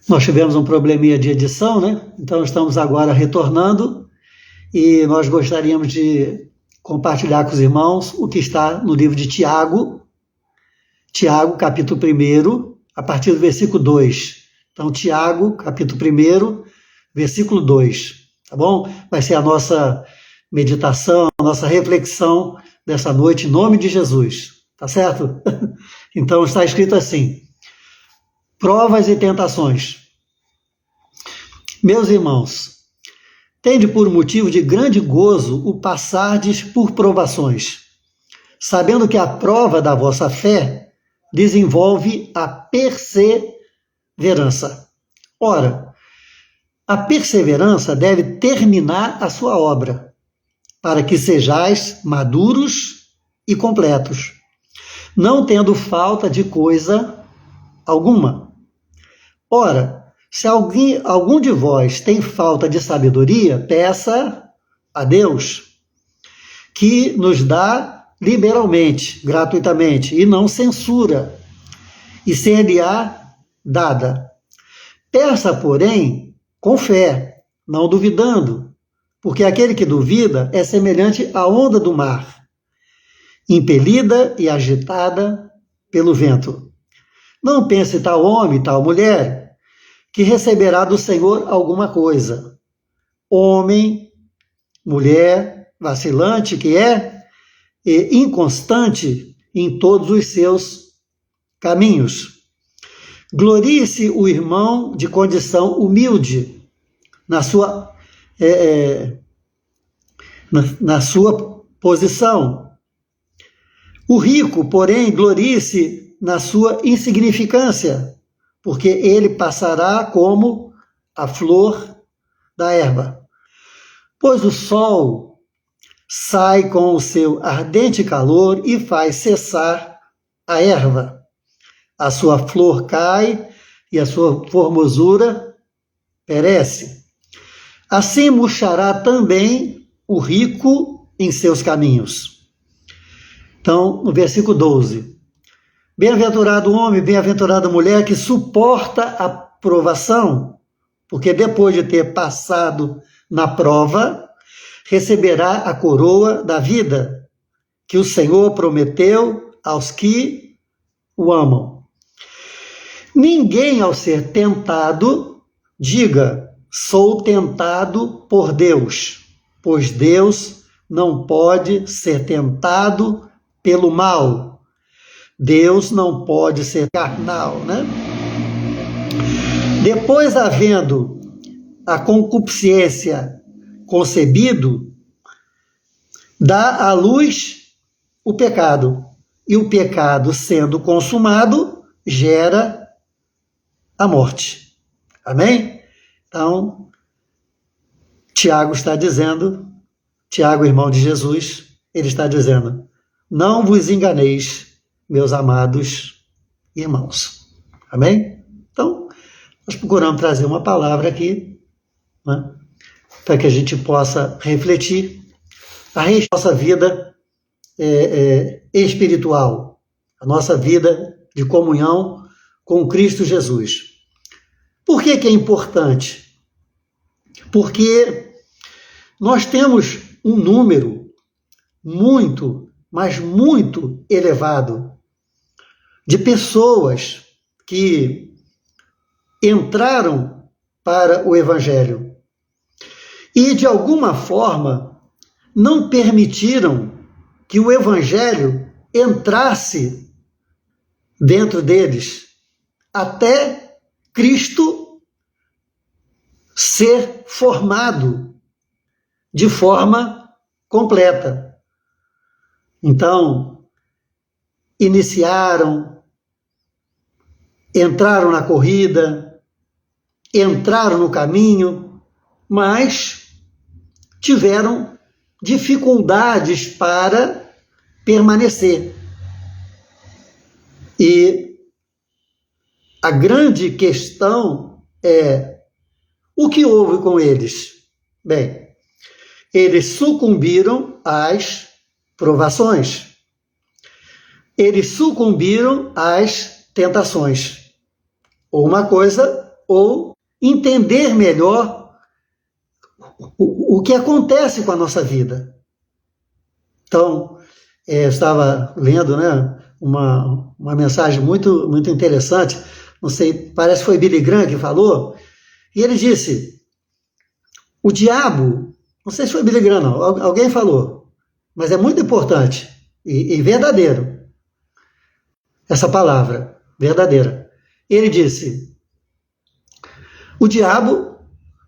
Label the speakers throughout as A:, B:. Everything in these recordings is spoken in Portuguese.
A: Nós tivemos um probleminha de edição, né? Então estamos agora retornando e nós gostaríamos de compartilhar com os irmãos o que está no livro de Tiago, capítulo 1, a partir do versículo 2. Então, Tiago, capítulo 1, versículo 2, tá bom? Vai ser a nossa meditação, a nossa reflexão dessa noite, em nome de Jesus, tá certo? Então, está escrito assim: provas e tentações. Meus irmãos, tende por motivo de grande gozo o passardes por provações, sabendo que a prova da vossa fé desenvolve a perseverança. Ora, a perseverança deve terminar a sua obra, para que sejais maduros e completos, não tendo falta de coisa alguma. Ora, se algum de vós tem falta de sabedoria, peça a Deus, que nos dá liberalmente, gratuitamente, e não censura, e ser-lhe-á dada. Peça, porém, com fé, não duvidando, porque aquele que duvida é semelhante à onda do mar, impelida e agitada pelo vento. Não pense tal homem, tal mulher, que receberá do Senhor alguma coisa. Homem, mulher, vacilante que é, e inconstante em todos os seus caminhos. Glorie-se o irmão de condição humilde na sua posição. O rico, porém, glorie-se na sua insignificância, porque ele passará como a flor da erva. Pois o sol sai com o seu ardente calor e faz cessar a erva. A sua flor cai e a sua formosura perece. Assim murchará também o rico em seus caminhos. Então, no versículo 12. Bem-aventurado o homem, bem-aventurada a mulher que suporta a provação, porque depois de ter passado na prova, receberá a coroa da vida, que o Senhor prometeu aos que o amam. Ninguém, ao ser tentado, diga: sou tentado por Deus, pois Deus não pode ser tentado pelo mal. Deus não pode ser carnal, né? Depois, havendo a concupiscência concebido, dá à luz o pecado. E o pecado, sendo consumado, gera a morte. Amém? Então, Tiago está dizendo, Tiago, irmão de Jesus, ele está dizendo: não vos enganeis, meus amados irmãos. Amém? Então, nós procuramos trazer uma palavra aqui, né, para que a gente possa refletir a nossa vida espiritual, a nossa vida de comunhão com Cristo Jesus. Por que que é importante? Porque nós temos um número muito, mas muito elevado de pessoas que entraram para o Evangelho e, de alguma forma, não permitiram que o Evangelho entrasse dentro deles, até Cristo ser formado de forma completa. Então, entraram na corrida, entraram no caminho, mas tiveram dificuldades para permanecer. E a grande questão é: o que houve com eles? Bem, eles sucumbiram às provações. Eles sucumbiram às tentações. Ou uma coisa ou entender melhor o que acontece com a nossa vida. Então, eu estava lendo, né, uma mensagem muito, muito interessante, não sei, parece que foi Billy Graham que falou, e ele disse, o diabo, não sei se foi Billy Graham não, alguém falou, mas é muito importante e verdadeiro, essa palavra, verdadeira. Ele disse, o diabo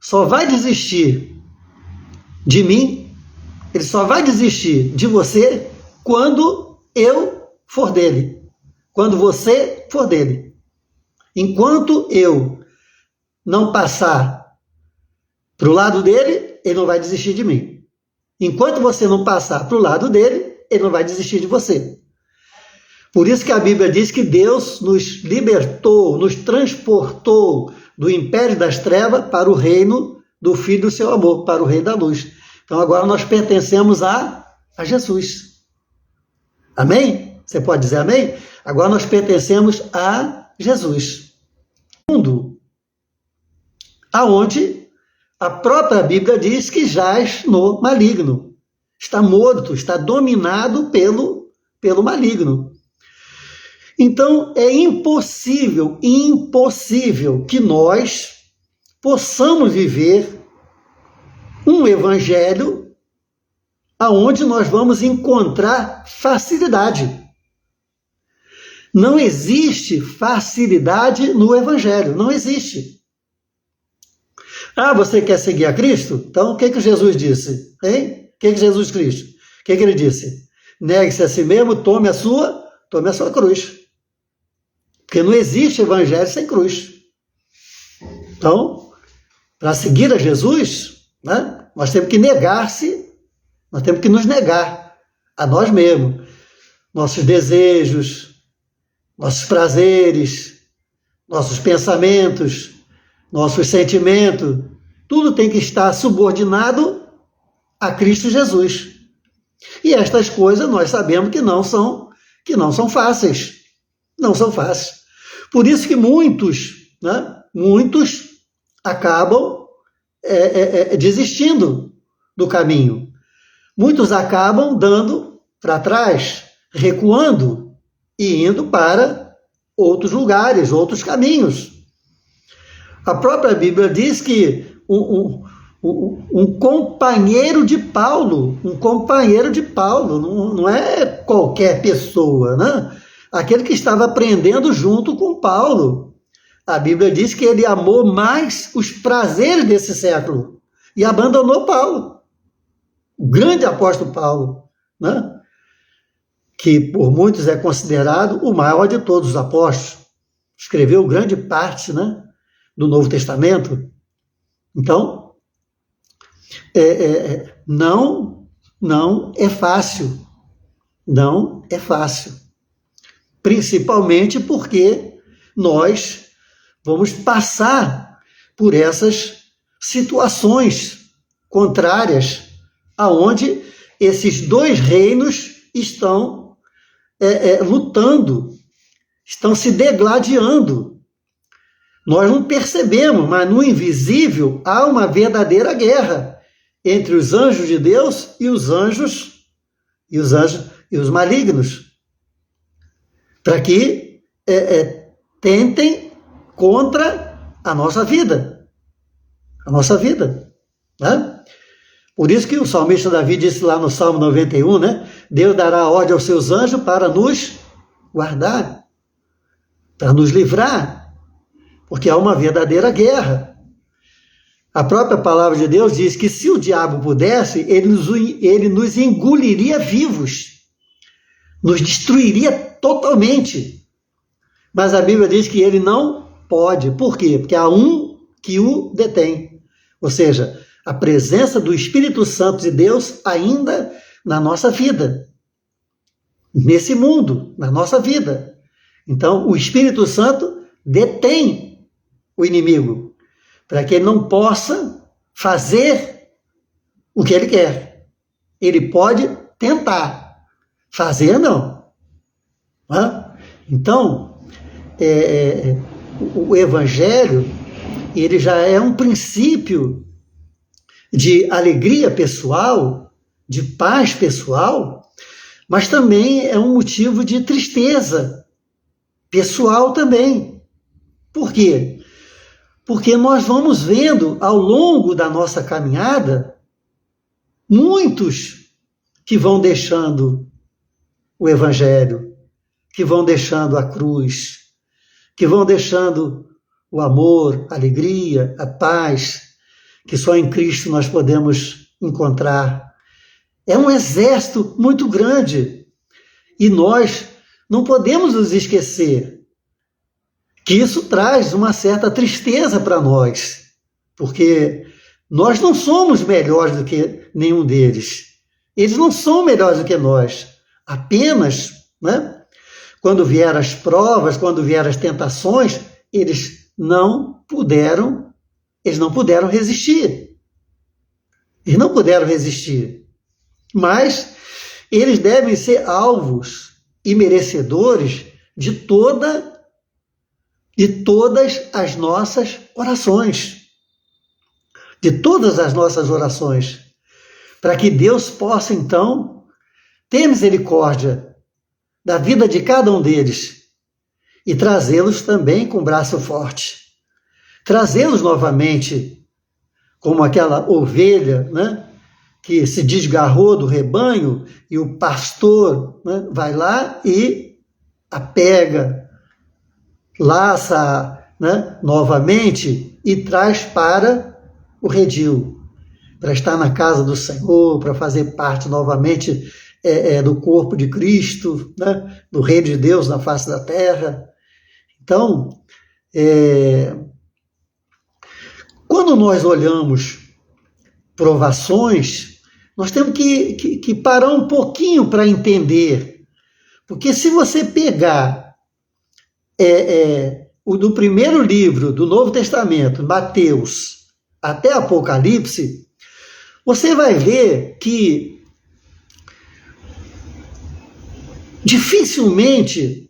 A: só vai desistir de mim, ele só vai desistir de você quando eu for dele, quando você for dele. Enquanto eu não passar para o lado dele, ele não vai desistir de mim. Enquanto você não passar para o lado dele, ele não vai desistir de você. Por isso que a Bíblia diz que Deus nos libertou, nos transportou do império das trevas para o reino do Filho do seu amor, para o reino da luz. Então agora nós pertencemos a Jesus. Amém? Você pode dizer amém? Agora nós pertencemos a Jesus. Mundo aonde a própria Bíblia diz que jaz no maligno. Está morto, está dominado pelo maligno. Então, é impossível que nós possamos viver um evangelho aonde nós vamos encontrar facilidade. Não existe facilidade no evangelho, não existe. Ah, você quer seguir a Cristo? Então, o que Jesus disse? Hein? O que Jesus Cristo? O que ele disse? Negue-se a si mesmo, tome a sua cruz. Porque não existe evangelho sem cruz. Então, para seguir a Jesus, né, nós temos que nós temos que nos negar a nós mesmos, nossos desejos, nossos prazeres, nossos pensamentos, nossos sentimentos, tudo tem que estar subordinado a Cristo Jesus. E estas coisas nós sabemos que não são fáceis. Não são fáceis. Por isso que muitos acabam desistindo do caminho. Muitos acabam dando para trás, recuando e indo para outros lugares, outros caminhos. A própria Bíblia diz que um companheiro de Paulo, não é qualquer pessoa, né? Aquele que estava aprendendo junto com Paulo. A Bíblia diz que ele amou mais os prazeres desse século e abandonou Paulo, o grande apóstolo Paulo, né? Que por muitos é considerado o maior de todos os apóstolos. Escreveu grande parte, né, do Novo Testamento. Então, não é fácil. Não é fácil. Principalmente porque nós vamos passar por essas situações contrárias, aonde esses dois reinos estão lutando, estão se degladiando. Nós não percebemos, mas no invisível há uma verdadeira guerra entre os anjos de Deus e os malignos, para que tentem contra a nossa vida. Né? Por isso que o salmista Davi disse lá no Salmo 91, né? Deus dará ordem aos seus anjos para nos guardar, para nos livrar, porque há uma verdadeira guerra. A própria palavra de Deus diz que se o diabo pudesse, ele nos engoliria vivos, nos destruiria totalmente. Mas a Bíblia diz que ele não pode. Por quê? Porque há um que o detém. Ou seja, a presença do Espírito Santo de Deus ainda na nossa vida. Nesse mundo, na nossa vida. Então, o Espírito Santo detém o inimigo, para que ele não possa fazer o que ele quer. Ele pode tentar, fazer não. Então, o Evangelho ele já é um princípio de alegria pessoal, de paz pessoal, mas também é um motivo de tristeza pessoal também. Por quê? Porque nós vamos vendo ao longo da nossa caminhada muitos que vão deixando o Evangelho, que vão deixando a cruz, que vão deixando o amor, a alegria, a paz, que só em Cristo nós podemos encontrar. É um exército muito grande e nós não podemos nos esquecer que isso traz uma certa tristeza para nós, porque nós não somos melhores do que nenhum deles. Eles não são melhores do que nós. Apenas, né, quando vieram as provas, quando vieram as tentações, eles não puderam resistir. Eles não puderam resistir. Mas eles devem ser alvos e merecedores de todas as nossas orações. De todas as nossas orações. Para que Deus possa, então, ter misericórdia da vida de cada um deles e trazê-los também com braço forte. Trazê-los novamente como aquela ovelha, né, que se desgarrou do rebanho e o pastor, né, vai lá e a pega, laça, né, novamente e traz para o redil, para estar na casa do Senhor, para fazer parte novamente do corpo de Cristo, né, do reino de Deus na face da terra. Então, quando nós olhamos provações, nós temos que parar um pouquinho para entender. Porque se você pegar do primeiro livro do Novo Testamento, Mateus, até Apocalipse, você vai ver que dificilmente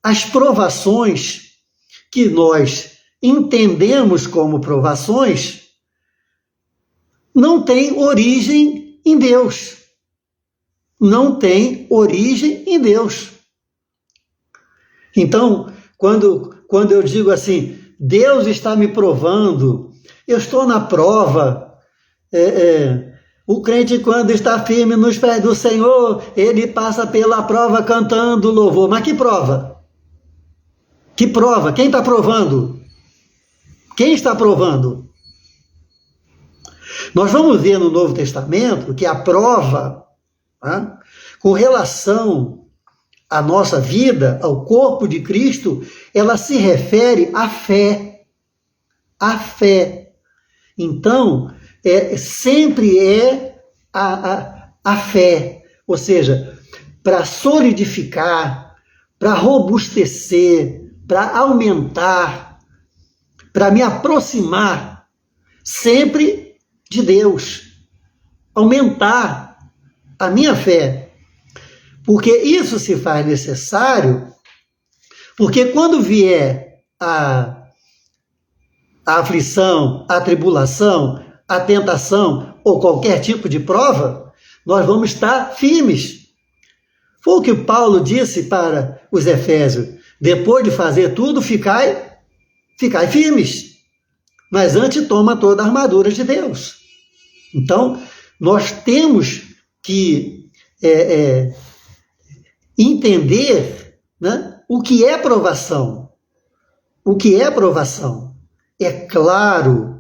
A: as provações que nós entendemos como provações não têm origem em Deus. Não tem origem em Deus. Então, quando eu digo assim, Deus está me provando, eu estou na prova, o crente, quando está firme nos pés do Senhor, ele passa pela prova cantando louvor. Mas que prova? Que prova? Quem está provando? Quem está provando? Nós vamos ver no Novo Testamento que a prova, né, com relação à nossa vida, ao corpo de Cristo, ela se refere à fé. À fé. Então, sempre a fé, ou seja, para solidificar, para robustecer, para aumentar, para me aproximar sempre de Deus, aumentar a minha fé, porque isso se faz necessário, porque quando vier a aflição, a tribulação, a tentação ou qualquer tipo de prova, nós vamos estar firmes. Foi o que Paulo disse para os Efésios: depois de fazer tudo, ficai firmes. Mas antes toma toda a armadura de Deus. Então, nós temos que entender, né, o que é provação. O que é provação? É claro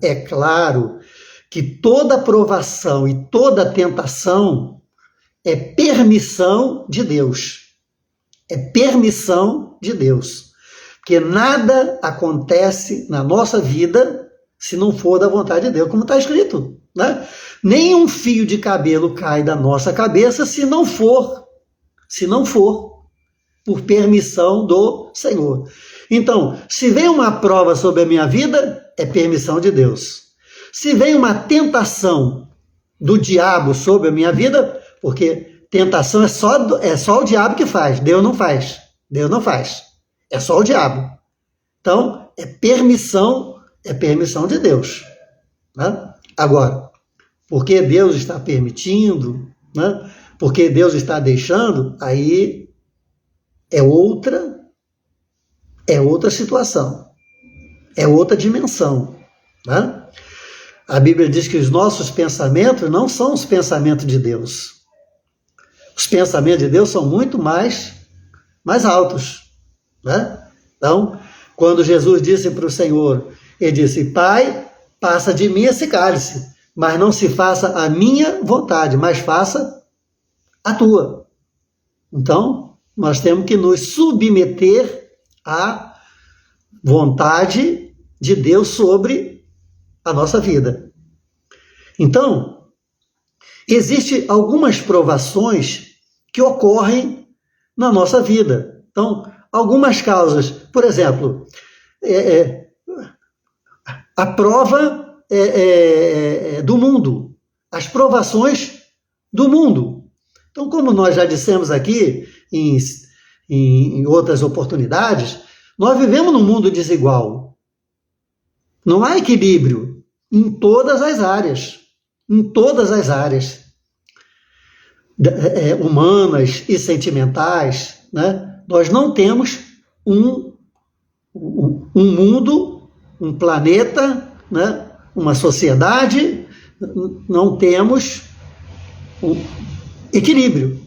A: que toda provação e toda tentação é permissão de Deus. É permissão de Deus. Porque nada acontece na nossa vida se não for da vontade de Deus, como está escrito, né? Nenhum fio de cabelo cai da nossa cabeça se não for por permissão do Senhor. Então, se vem uma prova sobre a minha vida, é permissão de Deus. Se vem uma tentação do diabo sobre a minha vida, porque tentação é só o diabo que faz, Deus não faz. Deus não faz. É só o diabo. Então, é permissão é permissão de Deus. Né? Agora, porque Deus está permitindo, né? Porque Deus está deixando, aí é outra situação, é outra dimensão. Né? A Bíblia diz que os nossos pensamentos não são os pensamentos de Deus. Os pensamentos de Deus são muito mais altos. Né? Então, quando Jesus disse para o Senhor, ele disse, Pai, passa de mim esse cálice, mas não se faça a minha vontade, mas faça a tua. Então, nós temos que nos submeter à vontade de Deus sobre a nossa vida. Então, existem algumas provações que ocorrem na nossa vida. Então, algumas causas, por exemplo, a prova do mundo, as provações do mundo. Então, como nós já dissemos aqui em outras oportunidades, nós vivemos num mundo desigual. Não há equilíbrio em todas as áreas. Em todas as áreas. Humanas e sentimentais, né? Nós não temos um mundo, um planeta, né? Uma sociedade, não temos equilíbrio.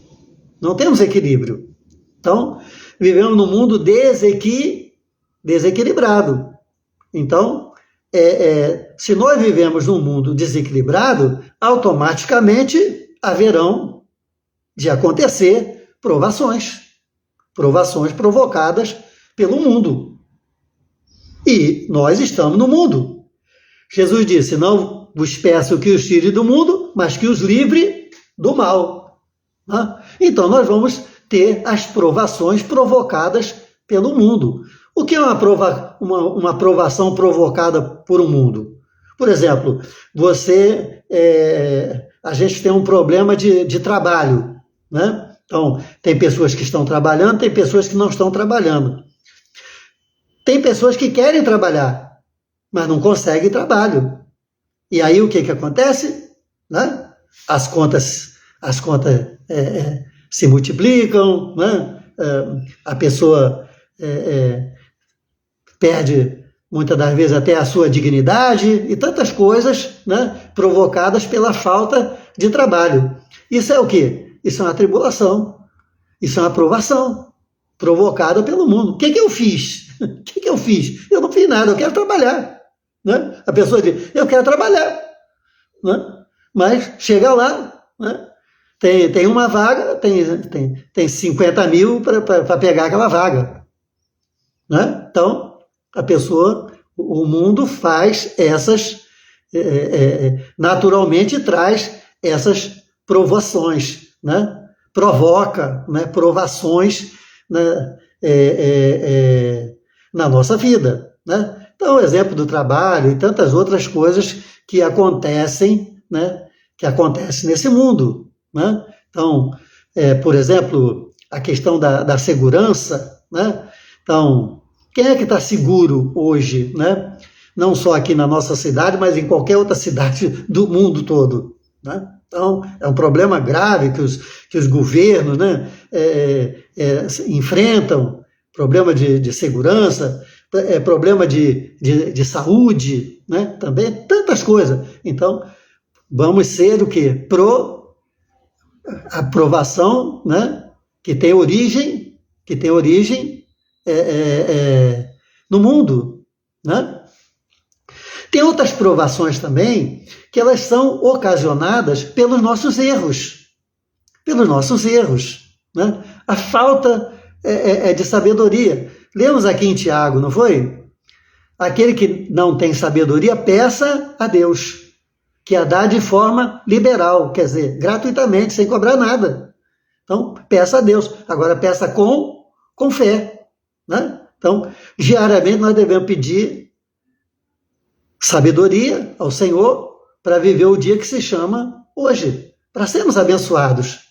A: Não temos equilíbrio. Então, vivemos num mundo desequilibrado. Então, se nós vivemos num mundo desequilibrado, automaticamente haverão de acontecer provações provocadas pelo mundo. E nós estamos no mundo. Jesus disse, não vos peço que os tire do mundo, mas que os livre do mal. Né? Então nós vamos ter as provações provocadas pelo mundo. O que é uma provação provocada por um mundo? Por exemplo, a gente tem um problema de trabalho. Né? Então, tem pessoas que estão trabalhando, tem pessoas que não estão trabalhando. Tem pessoas que querem trabalhar, mas não conseguem trabalho. E aí o que acontece? Né? As contas se multiplicam, né? A pessoa perde, muitas das vezes, até a sua dignidade e tantas coisas, né? Provocadas pela falta de trabalho. Isso é o quê? Isso é uma tribulação, isso é uma provação provocada pelo mundo. O que eu fiz? O que eu fiz? Eu não fiz nada, eu quero trabalhar. Né? A pessoa diz, eu quero trabalhar. Né? Mas chega lá, né? Tem uma vaga, tem 50 mil para pegar aquela vaga. Né? Então, o mundo faz naturalmente traz essas provações. Né? Provoca, né? Provações, né? Na nossa vida. Né? Então, o exemplo do trabalho e tantas outras coisas que acontecem, né? Que acontecem nesse mundo. Né? Então, por exemplo, a questão da segurança. Né? Então, quem é que está seguro hoje? Né? Não só aqui na nossa cidade, mas em qualquer outra cidade do mundo todo. Né? Então, é um problema grave que os governos, né, enfrentam, problema de segurança, problema de saúde, né, também, tantas coisas. Então, vamos ser o quê? Aprovação, né, que tem origem no mundo. Né? Tem outras provações também que elas são ocasionadas pelos nossos erros. Né? A falta de sabedoria. Lemos aqui em Tiago, não foi? Aquele que não tem sabedoria, peça a Deus, que a dá de forma liberal, quer dizer, gratuitamente, sem cobrar nada. Então, peça a Deus. Agora, peça com fé. Né? Então, diariamente nós devemos pedir sabedoria ao Senhor para viver o dia que se chama hoje, para sermos abençoados.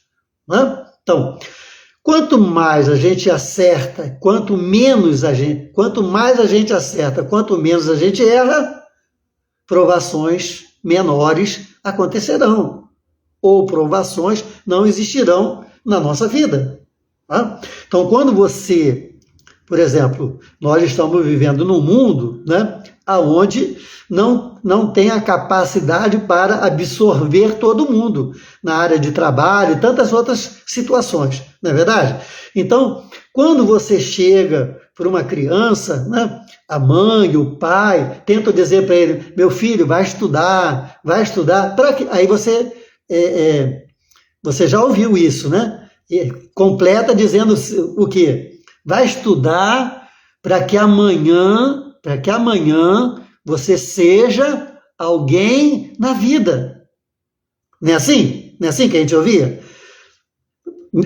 A: Né? Então, Quanto mais a gente acerta, quanto mais a gente acerta, quanto menos a gente erra, provações menores acontecerão, ou provações não existirão na nossa vida. Tá? Então, quando você, por exemplo, nós estamos vivendo num mundo, né, onde não tem a capacidade para absorver todo mundo, na área de trabalho e tantas outras situações, não é verdade? Então, quando você chega para uma criança, né, a mãe, o pai, tentam dizer para ele, meu filho, vai estudar, para que... Aí você já ouviu isso, né? E completa dizendo o quê? Vai estudar para que amanhã você seja alguém na vida. Não é assim? Não é assim que a gente ouvia?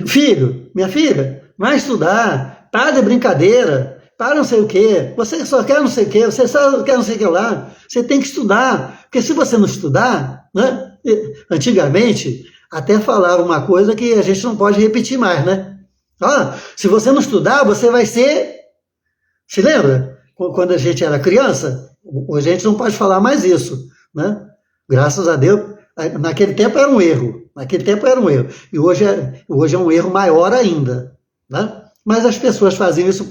A: Filho, minha filha, vai estudar, para de brincadeira, para não sei o quê, você só quer não sei o quê, você só quer não sei o que lá, você tem que estudar, porque se você não estudar, né? Antigamente, até falava uma coisa que a gente não pode repetir mais, né? Se você não estudar, você vai ser... Se lembra? Quando a gente era criança, hoje a gente não pode falar mais isso, né? Graças a Deus, naquele tempo era um erro. E hoje é um erro maior ainda, né? Mas as pessoas faziam isso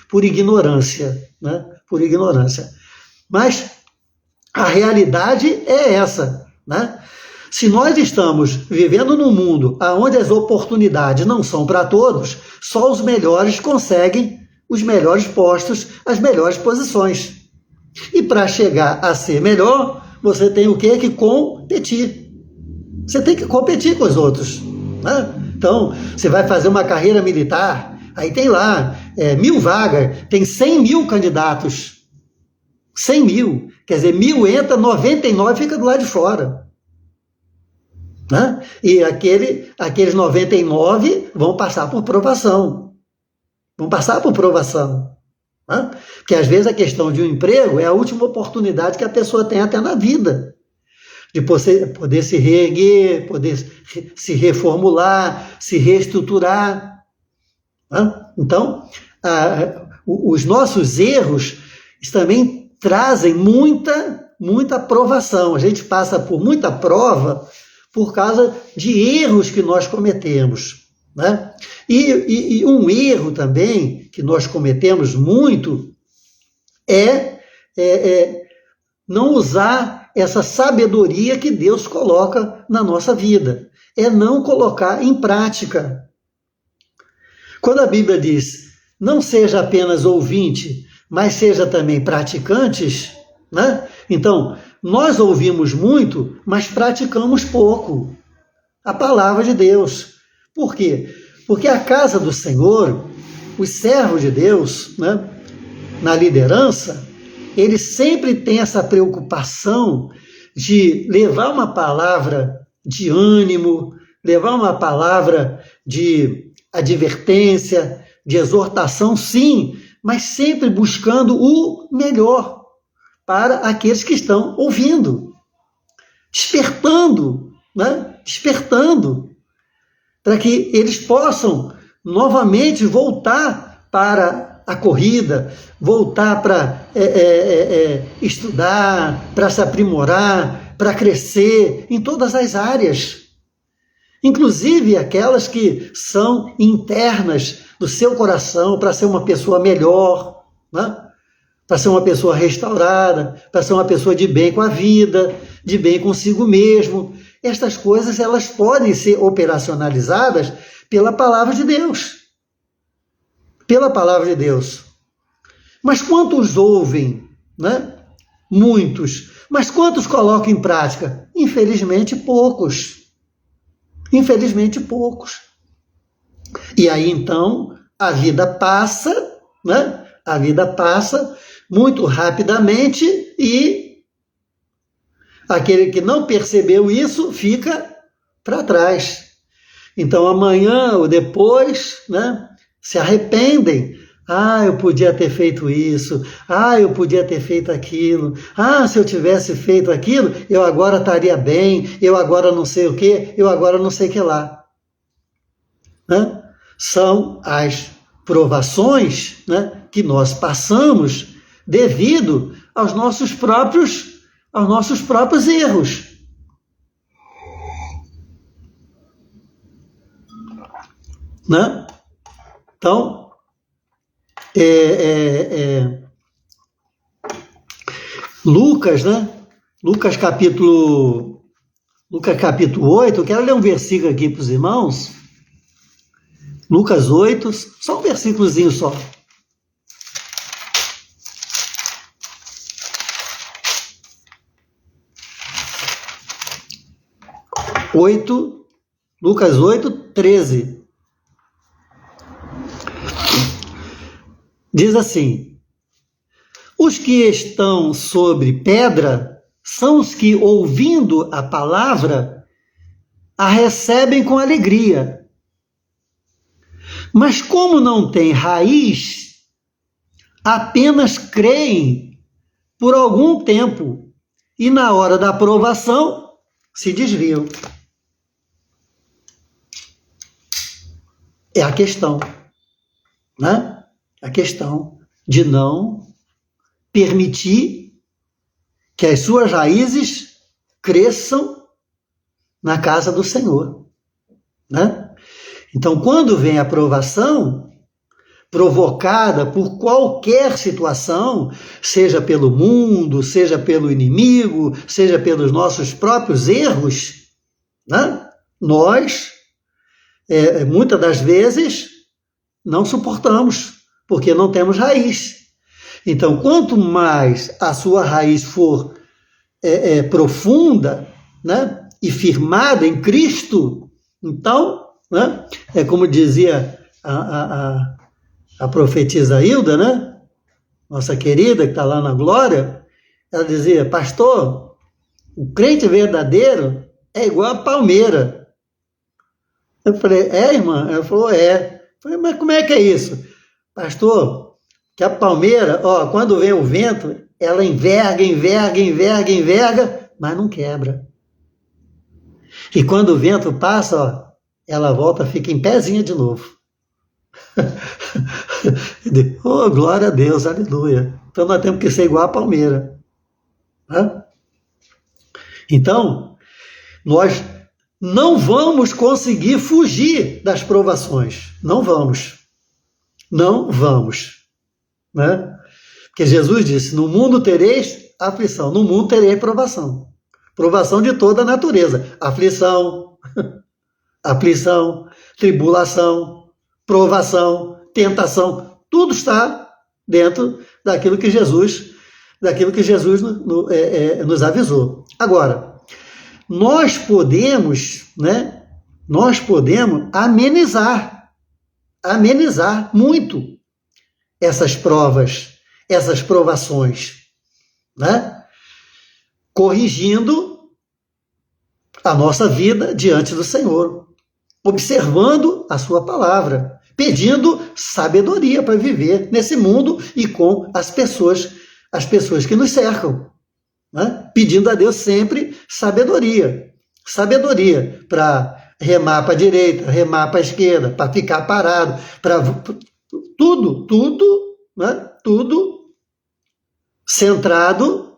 A: por ignorância, né? Por ignorância. Mas a realidade é essa, né? Se nós estamos vivendo num mundo onde as oportunidades não são para todos, só os melhores conseguem os melhores postos, as melhores posições. E para chegar a ser melhor, você tem o quê? Que competir. Você tem que competir com os outros, né? Então, você vai fazer uma carreira militar, aí tem lá 1.000 vagas, tem 100.000 candidatos. 100.000. Quer dizer, 1.000 entra, 99 fica do lado de fora. Né? E aqueles 99 vão passar por provação. Né? Porque às vezes a questão de um emprego é a última oportunidade que a pessoa tem até na vida. De poder se reerguer, poder se reformular, se reestruturar. Né? Então, os nossos erros também trazem muita provação. A gente passa por muita prova por causa de erros que nós cometemos. Né? E um erro também que nós cometemos muito é não usar essa sabedoria que Deus coloca na nossa vida. É não colocar em prática. Quando a Bíblia diz, não seja apenas ouvinte, mas seja também praticantes, né? Então, nós ouvimos muito, mas praticamos pouco a palavra de Deus. Por quê? Porque a casa do Senhor, os servos de Deus, né, na liderança, eles sempre têm essa preocupação de levar uma palavra de ânimo, levar uma palavra de advertência, de exortação, sim, mas sempre buscando o melhor para aqueles que estão ouvindo, despertando, né? Despertando, para que eles possam novamente voltar para a corrida, voltar para estudar, para se aprimorar, para crescer em todas as áreas, inclusive aquelas que são internas do seu coração, para ser uma pessoa melhor, né? Para ser uma pessoa restaurada, para ser uma pessoa de bem com a vida, de bem consigo mesmo. Estas coisas elas podem ser operacionalizadas pela palavra de Deus. Pela palavra de Deus. Mas quantos ouvem, né? Muitos. Mas quantos colocam em prática? Infelizmente, poucos. Infelizmente, poucos. E aí, então, a vida passa, né? A vida passa muito rapidamente e aquele que não percebeu isso fica para trás. Então, amanhã ou depois, né? Se arrependem. Eu podia ter feito isso. Eu podia ter feito aquilo. Se eu tivesse feito aquilo, eu agora estaria bem. Eu agora não sei o quê. Eu agora não sei o que lá. Né? são as provações, né, que nós passamos devido aos nossos próprios erros. Né? Então, Lucas, né? Lucas capítulo 8, eu quero ler um versículo aqui para os irmãos. Lucas 8, só um versículozinho só. Lucas 8, 13. Diz assim: os que estão sobre pedra são os que, ouvindo a palavra, a recebem com alegria. Mas como não tem raiz, apenas creem por algum tempo e na hora da aprovação se desviam. É a questão, né? A questão de não permitir que as suas raízes cresçam na casa do Senhor, né? Então, quando vem a provação, provocada por qualquer situação, seja pelo mundo, seja pelo inimigo, seja pelos nossos próprios erros, né? Nós, muitas das vezes, não suportamos, porque não temos raiz. Então, quanto mais a sua raiz for profunda, né, e firmada em Cristo, então, né, é como dizia a profetisa Hilda, né, nossa querida, que está lá na glória, ela dizia: pastor, o crente verdadeiro é igual a palmeira. Eu falei: irmã? Ela falou: Eu falei: mas como é que é isso? Pastor, que a palmeira, quando vem o vento, ela enverga, mas não quebra. E quando o vento passa, ela volta, fica em pezinha de novo. Oh, glória a Deus, aleluia. Então nós temos que ser igual a palmeira. Né? Então, nós não vamos conseguir fugir das provações. Não vamos. Né? Porque Jesus disse: no mundo tereis aflição, no mundo tereis provação. Provação de toda a natureza. Aflição, tribulação, provação, tentação, tudo está dentro daquilo que Jesus nos avisou. Agora, nós podemos amenizar muito essas provas, essas provações, né? Corrigindo a nossa vida diante do Senhor, observando a sua palavra, pedindo sabedoria para viver nesse mundo e com as pessoas que nos cercam, né? Pedindo a Deus sempre sabedoria para remar para a direita, remar para a esquerda, para ficar parado, para tudo, né? Tudo centrado,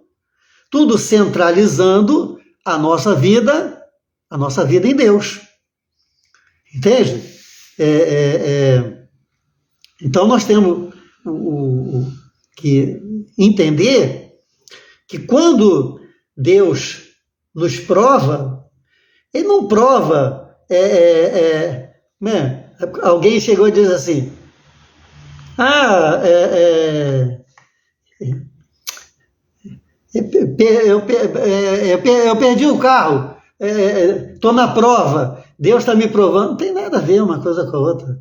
A: tudo centralizando a nossa vida em Deus. Entende? Então nós temos que entender que quando Deus nos prova, Ele não prova. Alguém chegou e diz assim: eu perdi o carro, estou na prova, Deus está me provando. Não tem nada a ver uma coisa com a outra.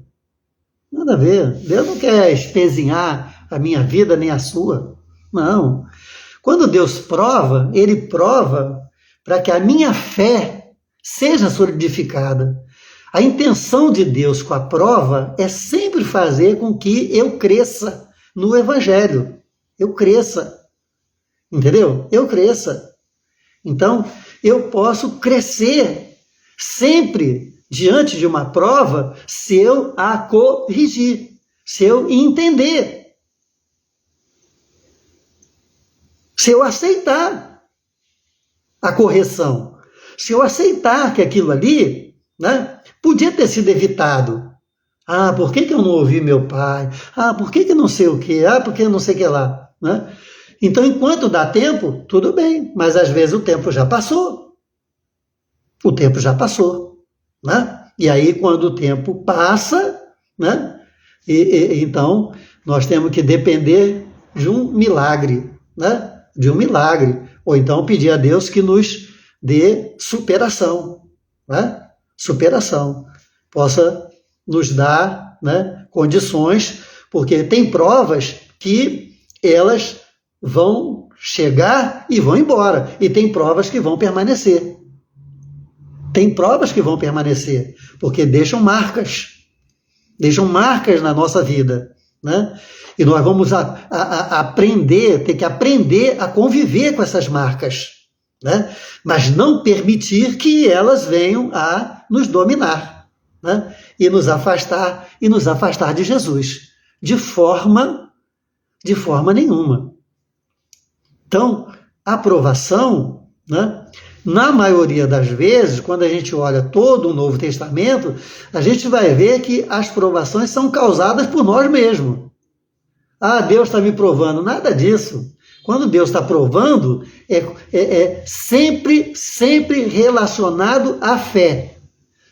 A: Nada a ver. Deus não quer espezinhar a minha vida nem a sua. Não. Quando Deus prova, Ele prova para que a minha fé seja solidificada. A intenção de Deus com a prova é sempre fazer com que eu cresça no Evangelho. Eu cresça. Entendeu? Eu cresça. Então, eu posso crescer sempre diante de uma prova se eu a corrigir, se eu entender, se eu aceitar a correção, se eu aceitar que aquilo ali, né, podia ter sido evitado. Ah, por que eu não ouvi meu pai? Ah, por que não sei o quê? Ah, por que não sei o que lá? Né? Então, enquanto dá tempo, tudo bem, mas às vezes o tempo já passou. O tempo já passou. Né? E aí, quando o tempo passa, né, então nós temos que depender de um milagre, né? De um milagre. Ou então pedir a Deus que nos dê superação, né? Superação. Possa nos dar, né, condições, porque tem provas que elas vão chegar e vão embora, e tem provas que vão permanecer. Tem provas que vão permanecer, porque deixam marcas na nossa vida, né? E nós vamos aprender, ter que aprender a conviver com essas marcas, né? Mas não permitir que elas venham a nos dominar, né? E nos afastar de Jesus, de forma nenhuma. Então, a aprovação, né? Na maioria das vezes, quando a gente olha todo o Novo Testamento, a gente vai ver que as provações são causadas por nós mesmos. Ah, Deus está me provando. Nada disso. Quando Deus está provando, é sempre relacionado à fé.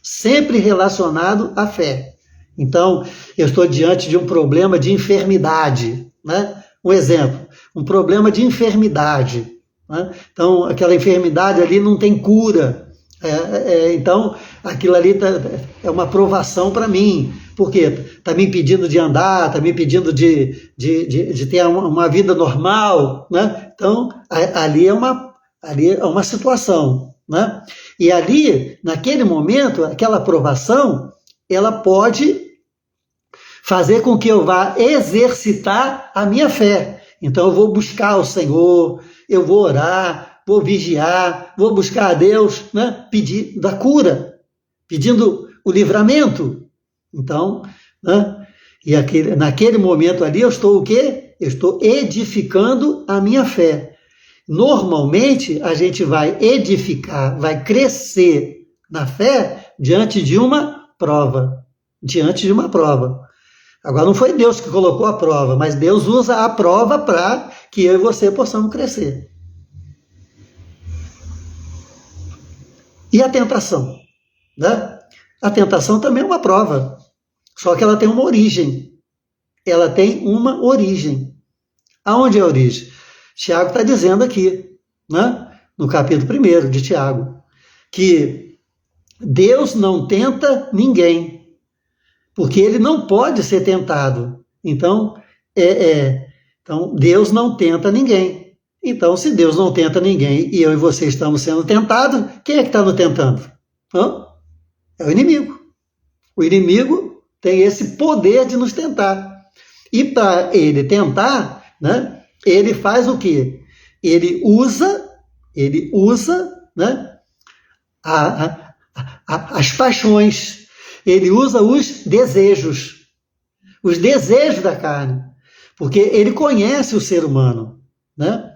A: Sempre relacionado à fé. Então, eu estou diante de um problema de enfermidade, né? Um exemplo, um problema de enfermidade, né? Então, aquela enfermidade ali não tem cura. Então, aquilo ali é uma provação para mim. Por quê? Está me impedindo de andar, está me impedindo de ter uma vida normal, né? Então, ali é uma situação, né? E ali, naquele momento, aquela provação, ela pode fazer com que eu vá exercitar a minha fé. Então, eu vou buscar o Senhor, eu vou orar, vou vigiar, vou buscar a Deus, né? Pedir da cura, pedindo o livramento. Então, né? E naquele momento ali, eu estou o quê? Eu estou edificando a minha fé. Normalmente, a gente vai edificar, vai crescer na fé diante de uma prova. Diante de uma prova. Agora, não foi Deus que colocou a prova, mas Deus usa a prova para que eu e você possamos crescer. E a tentação? Né? A tentação também é uma prova, só que ela tem uma origem. Ela tem uma origem. Aonde é a origem? Tiago está dizendo aqui, né, no capítulo 1 de Tiago, que Deus não tenta ninguém, porque ele não pode ser tentado. Então, então Deus não tenta ninguém. Então, se Deus não tenta ninguém e eu e você estamos sendo tentados, quem é que está nos tentando? É o inimigo. O inimigo tem esse poder de nos tentar. E para ele tentar, né, ele faz o quê? Ele usa, né, as paixões. Ele usa os desejos da carne, porque ele conhece o ser humano, né?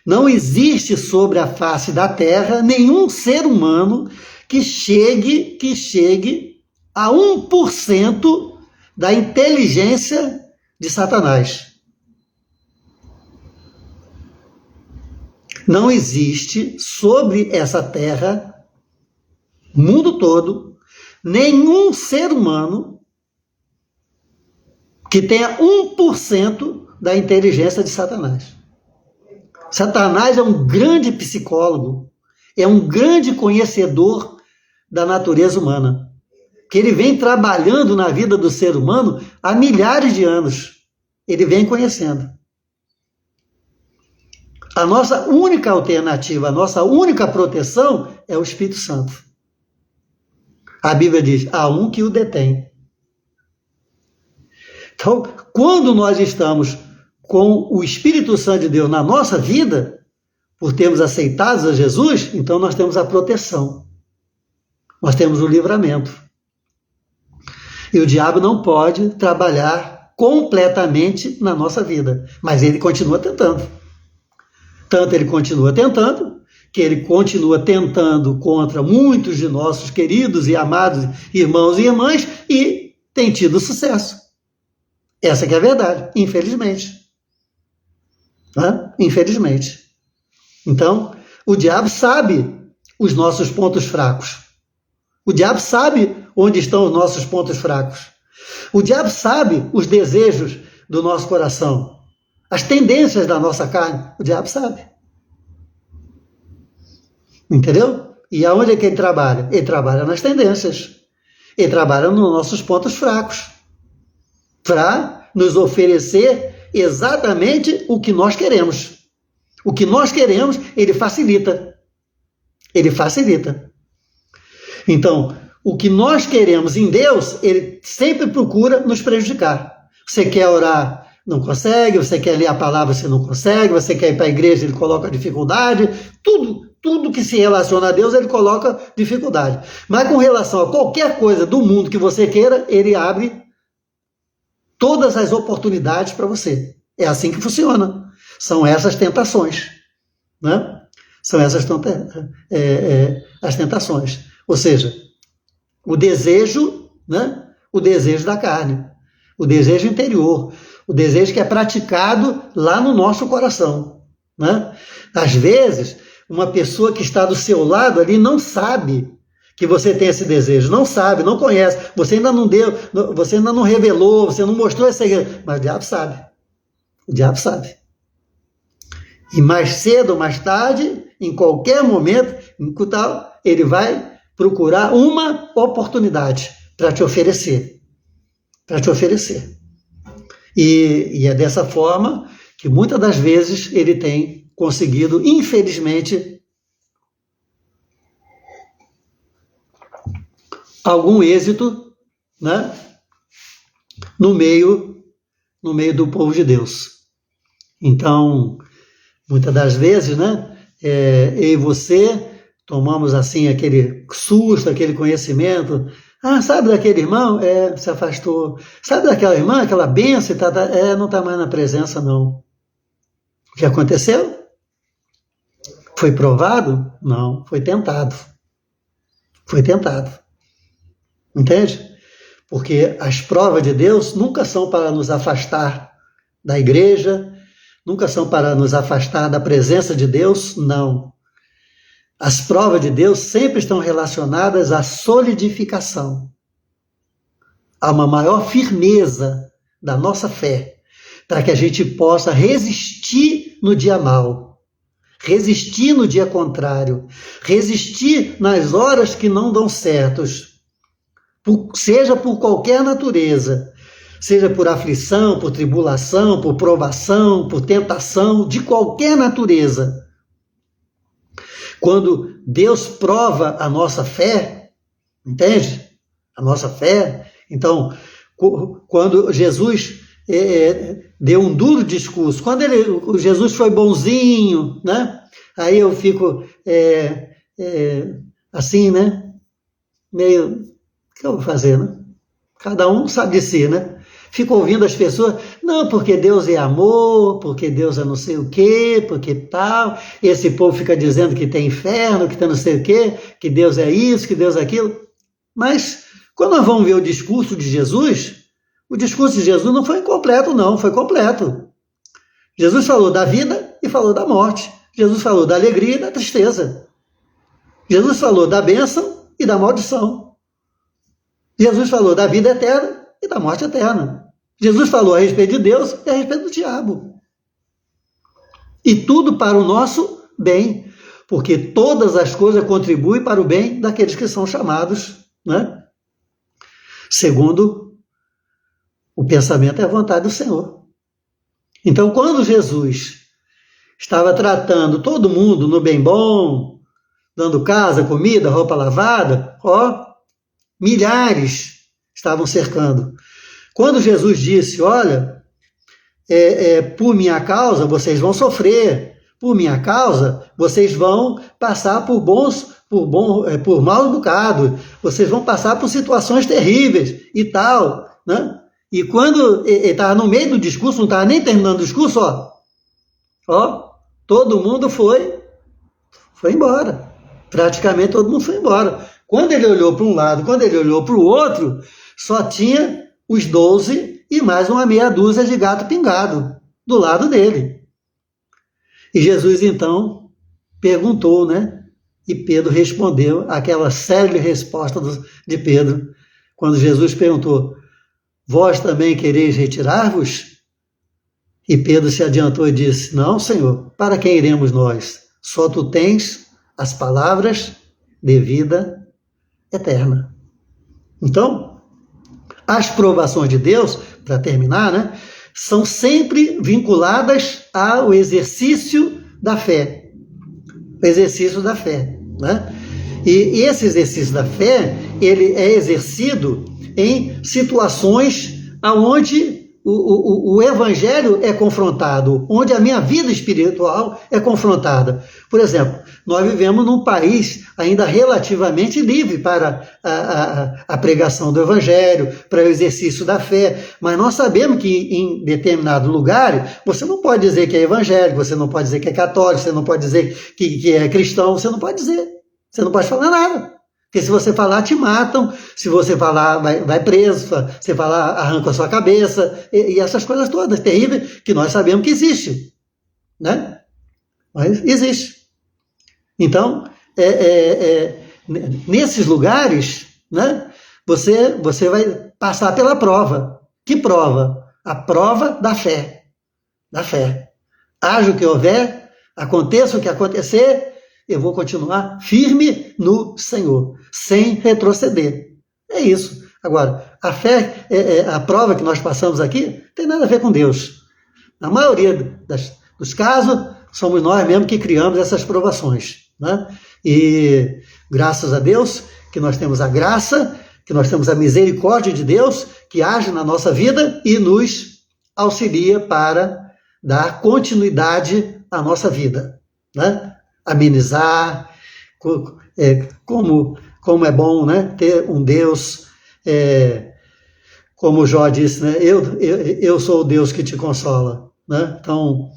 A: Não existe sobre a face da terra nenhum ser humano que chegue a 1% da inteligência de Satanás. Não existe sobre essa terra, mundo todo, nenhum ser humano que tenha 1% da inteligência de Satanás. Satanás é um grande psicólogo, é um grande conhecedor da natureza humana, que ele vem trabalhando na vida do ser humano há milhares de anos. Ele vem conhecendo. A nossa única alternativa, a nossa única proteção é o Espírito Santo. A Bíblia diz, há um que o detém. Então, quando nós estamos com o Espírito Santo de Deus na nossa vida, por termos aceitado a Jesus, então nós temos a proteção. Nós temos o livramento. E o diabo não pode trabalhar completamente na nossa vida, mas ele continua tentando. Tanto ele continua tentando, que ele continua tentando contra muitos de nossos queridos e amados irmãos e irmãs e tem tido sucesso. Essa que é a verdade, infelizmente. Infelizmente. Então, o diabo sabe os nossos pontos fracos. O diabo sabe onde estão os nossos pontos fracos. O diabo sabe os desejos do nosso coração, as tendências da nossa carne. O diabo sabe. Entendeu? E aonde é que ele trabalha? Ele trabalha nas tendências. Ele trabalha nos nossos pontos fracos, para nos oferecer exatamente o que nós queremos. O que nós queremos, ele facilita. Ele facilita. Então, o que nós queremos em Deus, ele sempre procura nos prejudicar. Você quer orar, não consegue. Você quer ler a palavra, você não consegue. Você quer ir para a igreja, ele coloca dificuldade. Tudo que se relaciona a Deus, ele coloca dificuldade. Mas com relação a qualquer coisa do mundo que você queira, ele abre todas as oportunidades para você. É assim que funciona. São essas tentações. Né? São essas as tentações. Ou seja, o desejo, né? O desejo da carne, o desejo interior, o desejo que é praticado lá no nosso coração. Né? Às vezes, uma pessoa que está do seu lado ali não sabe que você tem esse desejo, não sabe, não conhece, você ainda não deu, você ainda não revelou, você não mostrou esse segredo, mas o diabo sabe. O diabo sabe. E mais cedo ou mais tarde, em qualquer momento, ele vai procurar uma oportunidade para te oferecer. Para te oferecer. E é dessa forma que muitas das vezes ele tem conseguido, infelizmente, algum êxito, né, no meio do povo de Deus. Então, muitas das vezes, né, eu e você tomamos assim aquele susto, aquele conhecimento. Sabe daquele irmão? Se afastou. Sabe daquela irmã, aquela bênção? Não está mais na presença, não. O que aconteceu? Foi provado? Não, foi tentado. Foi tentado. Entende? Porque as provas de Deus nunca são para nos afastar da igreja, nunca são para nos afastar da presença de Deus, não. As provas de Deus sempre estão relacionadas à solidificação, a uma maior firmeza da nossa fé, para que a gente possa resistir no dia mau, resistir no dia contrário, resistir nas horas que não dão certos, seja por qualquer natureza, seja por aflição, por tribulação, por provação, por tentação, de qualquer natureza. Quando Deus prova a nossa fé, entende? A nossa fé. Então, quando Jesus deu um duro discurso, quando Jesus foi bonzinho, né? Aí eu fico assim, né? Meio, o que eu vou fazer, né? Cada um sabe de si, né? Fico ouvindo as pessoas, não, porque Deus é amor, porque Deus é não sei o quê, porque tal. Esse povo fica dizendo que tem inferno, que tem não sei o quê, que Deus é isso, que Deus é aquilo. Mas, quando nós vamos ver o discurso de Jesus não foi incompleto, não, foi completo. Jesus falou da vida e falou da morte. Jesus falou da alegria e da tristeza. Jesus falou da bênção e da maldição. Jesus falou da vida eterna e da morte eterna. Jesus falou a respeito de Deus e a respeito do diabo. E tudo para o nosso bem, porque todas as coisas contribuem para o bem daqueles que são chamados, né? Segundo o pensamento e a vontade do Senhor. Então, quando Jesus estava tratando todo mundo no bem bom, dando casa, comida, roupa lavada, milhares estavam cercando. Quando Jesus disse, olha, por minha causa vocês vão sofrer, por minha causa, vocês vão passar por maus bocados, vocês vão passar por situações terríveis e tal, né? E quando ele estava no meio do discurso, não estava nem terminando o discurso, todo mundo foi embora. Praticamente todo mundo foi embora. Quando ele olhou para um lado, quando ele olhou para o outro, só tinha os 12 e mais uma meia dúzia de gato pingado do lado dele. E Jesus, então, perguntou, né? E Pedro respondeu aquela célebre resposta de Pedro, quando Jesus perguntou: vós também quereis retirar-vos? E Pedro se adiantou e disse: não, Senhor, para quem iremos nós? Só tu tens as palavras de vida eterna. Então, as provações de Deus, para terminar, né, são sempre vinculadas ao exercício da fé. O exercício da fé, né? E esse exercício da fé, ele é exercido em situações onde o evangelho é confrontado, onde a minha vida espiritual é confrontada. Por exemplo, nós vivemos num país ainda relativamente livre para a pregação do evangelho, para o exercício da fé, mas nós sabemos que em determinado lugar você não pode dizer que é evangélico, você não pode dizer que é católico, você não pode dizer que é cristão, você não pode dizer, você não pode falar nada. Porque se você falar, te matam, se você falar, vai preso, se falar, arranca a sua cabeça, e essas coisas todas terríveis que nós sabemos que existe, né? Mas existe. Então, nesses lugares, né, você vai passar pela prova. Que prova? A prova da fé. Da fé. Haja o que houver, aconteça o que acontecer, eu vou continuar firme no Senhor, sem retroceder. É isso. Agora, a fé, a prova que nós passamos aqui, não tem nada a ver com Deus. Na maioria dos casos, somos nós mesmos que criamos essas provações, né? E graças a Deus que nós temos a graça, que nós temos a misericórdia de Deus, que age na nossa vida e nos auxilia para dar continuidade à nossa vida, né? Amenizar, como é bom, né, ter um Deus, como Jó disse, né, eu sou o Deus que te consola, né? Então,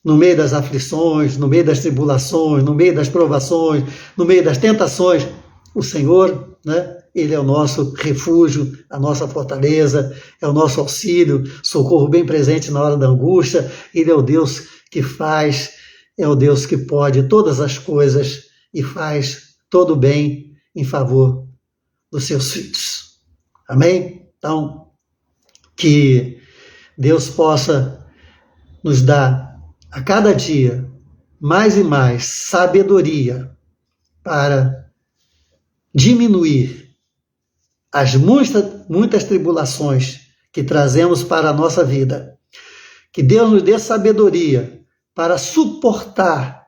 A: no meio das aflições, no meio das tribulações, no meio das provações, no meio das tentações, o Senhor, né, Ele é o nosso refúgio, a nossa fortaleza, é o nosso auxílio, socorro bem presente na hora da angústia. Ele é o Deus que faz, é o Deus que pode todas as coisas e faz todo o bem em favor dos seus filhos. Amém? Então, que Deus possa nos dar a cada dia mais e mais sabedoria para diminuir as muitas tribulações que trazemos para a nossa vida. Que Deus nos dê sabedoria para suportar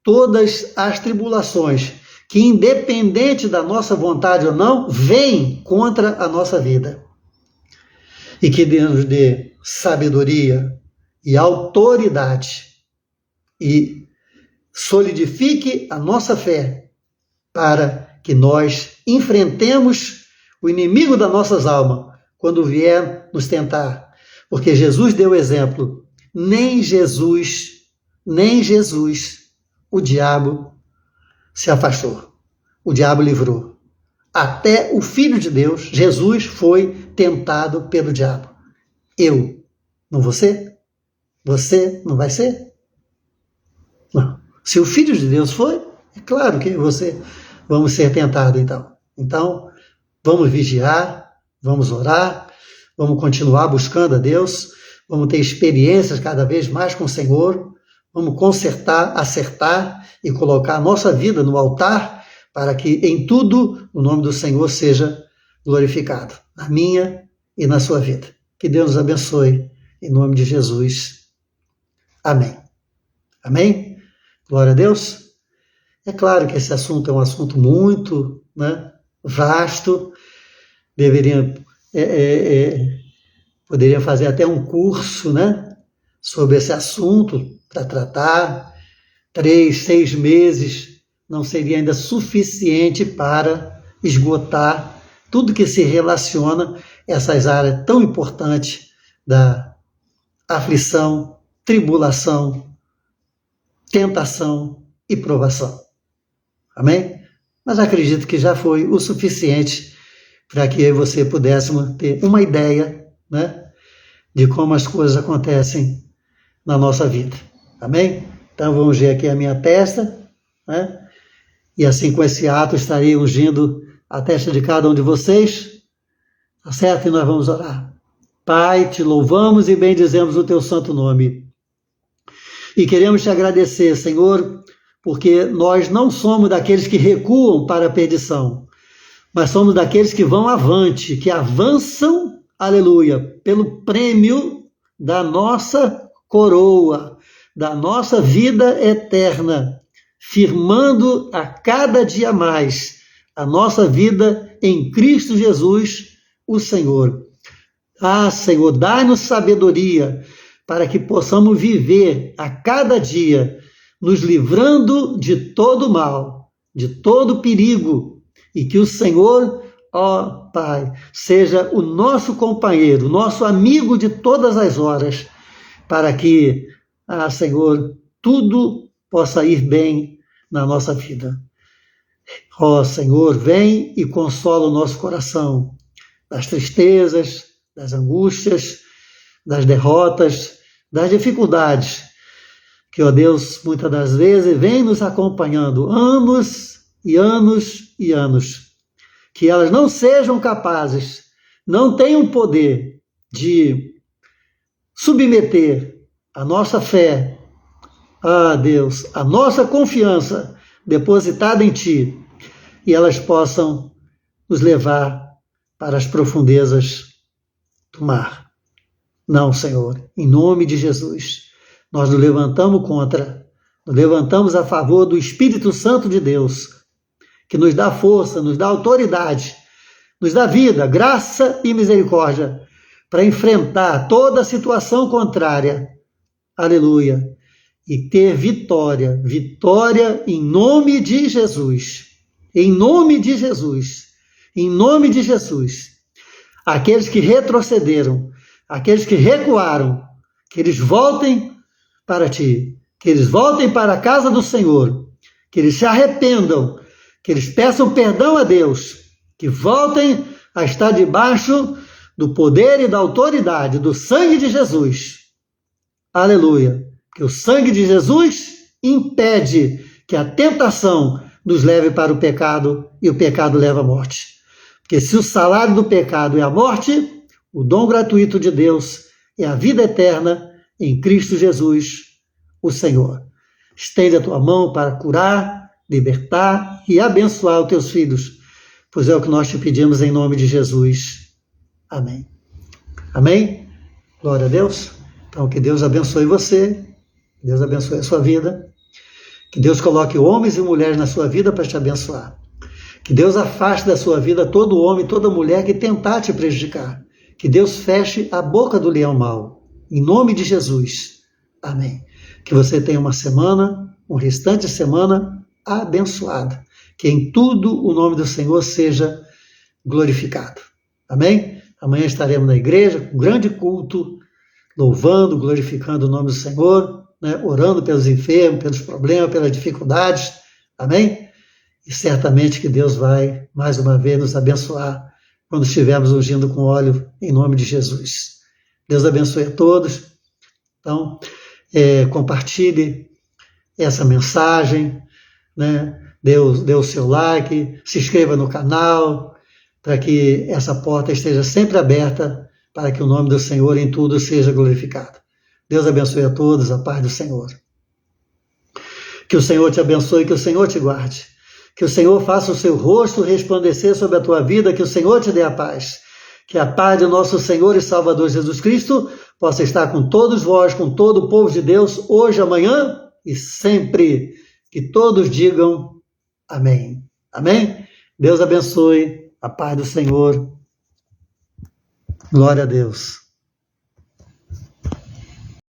A: todas as tribulações que, independente da nossa vontade ou não, vêm contra a nossa vida. E que Deus nos dê sabedoria e autoridade e solidifique a nossa fé para que nós enfrentemos o inimigo das nossas almas quando vier nos tentar. Porque Jesus deu exemplo. Nem Jesus, o diabo se afastou. O diabo livrou. Até o Filho de Deus, Jesus, foi tentado pelo diabo. Eu não vou ser? Você não vai ser? Não. Se o Filho de Deus foi, é claro que você vamos ser tentados, então. Então, vamos vigiar, vamos orar, vamos continuar buscando a Deus, vamos ter experiências cada vez mais com o Senhor, vamos consertar, acertar e colocar a nossa vida no altar para que em tudo o nome do Senhor seja glorificado, na minha e na sua vida. Que Deus nos abençoe, em nome de Jesus. Amém. Amém? Glória a Deus. É claro que esse assunto é um assunto muito, né, vasto, poderia fazer até um curso, né, sobre esse assunto para tratar, 3, 6 meses não seria ainda suficiente para esgotar tudo que se relaciona a essas áreas tão importantes da aflição, tribulação, tentação e provação. Amém? Mas acredito que já foi o suficiente para que eu e você pudéssemos ter uma ideia, né, de como as coisas acontecem na nossa vida. Amém? Então vamos ver aqui a minha testa, né? E assim com esse ato estarei ungindo a testa de cada um de vocês, tá certo? E nós vamos orar. Pai, te louvamos e bendizemos o teu santo nome. E queremos te agradecer, Senhor, porque nós não somos daqueles que recuam para a perdição, mas somos daqueles que vão avante, que avançam, aleluia, pelo prêmio da nossa coroa, da nossa vida eterna, firmando a cada dia mais a nossa vida em Cristo Jesus, o Senhor. Ah, Senhor, dá-nos sabedoria para que possamos viver a cada dia, nos livrando de todo mal, de todo perigo, e que o Senhor, ó Pai, seja o nosso companheiro, nosso amigo de todas as horas, para que, Senhor, tudo possa ir bem na nossa vida. Ó Senhor, vem e consola o nosso coração das tristezas, das angústias, das derrotas, das dificuldades, que, ó Deus, muitas das vezes vem nos acompanhando anos e anos e anos, que elas não sejam capazes, não tenham poder de submeter a nossa fé, Deus, a nossa confiança depositada em Ti, e elas possam nos levar para as profundezas do mar. Não, Senhor, em nome de Jesus, nós nos levantamos a favor do Espírito Santo de Deus, que nos dá força, nos dá autoridade, nos dá vida, graça e misericórdia para enfrentar toda situação contrária. Aleluia. E ter vitória em nome de Jesus. Em nome de Jesus. Em nome de Jesus. Aqueles que retrocederam, aqueles que recuaram, que eles voltem para Ti, que eles voltem para a casa do Senhor, que eles se arrependam, que eles peçam perdão a Deus, que voltem a estar debaixo do poder e da autoridade do sangue de Jesus. Aleluia. Que o sangue de Jesus impede que a tentação nos leve para o pecado e o pecado leva à morte. Porque se o salário do pecado é a morte, o dom gratuito de Deus é a vida eterna em Cristo Jesus, o Senhor. Estende a tua mão para curar, libertar e abençoar os teus filhos, pois é o que nós te pedimos em nome de Jesus. Amém. Amém? Glória a Deus. Então, que Deus abençoe você, que Deus abençoe a sua vida, que Deus coloque homens e mulheres na sua vida para te abençoar. Que Deus afaste da sua vida todo homem, toda mulher que tentar te prejudicar. Que Deus feche a boca do leão mau. Em nome de Jesus. Amém. Que você tenha uma semana, um restante de semana abençoada. Que em tudo o nome do Senhor seja glorificado. Amém? Amanhã estaremos na igreja com um grande culto, louvando, glorificando o nome do Senhor, né? Orando pelos enfermos, pelos problemas, pelas dificuldades. Amém? E certamente que Deus vai, mais uma vez, nos abençoar quando estivermos ungindo com óleo, em nome de Jesus. Deus abençoe a todos. Então, compartilhe essa mensagem, né? Dê o seu like, se inscreva no canal, para que essa porta esteja sempre aberta, para que o nome do Senhor em tudo seja glorificado. Deus abençoe a todos, a paz do Senhor. Que o Senhor te abençoe, que o Senhor te guarde. Que o Senhor faça o seu rosto resplandecer sobre a tua vida, que o Senhor te dê a paz. Que a paz de nosso Senhor e Salvador Jesus Cristo possa estar com todos vós, com todo o povo de Deus, hoje, amanhã e sempre. Que todos digam amém. Amém? Deus abençoe, a paz do Senhor. Glória a Deus.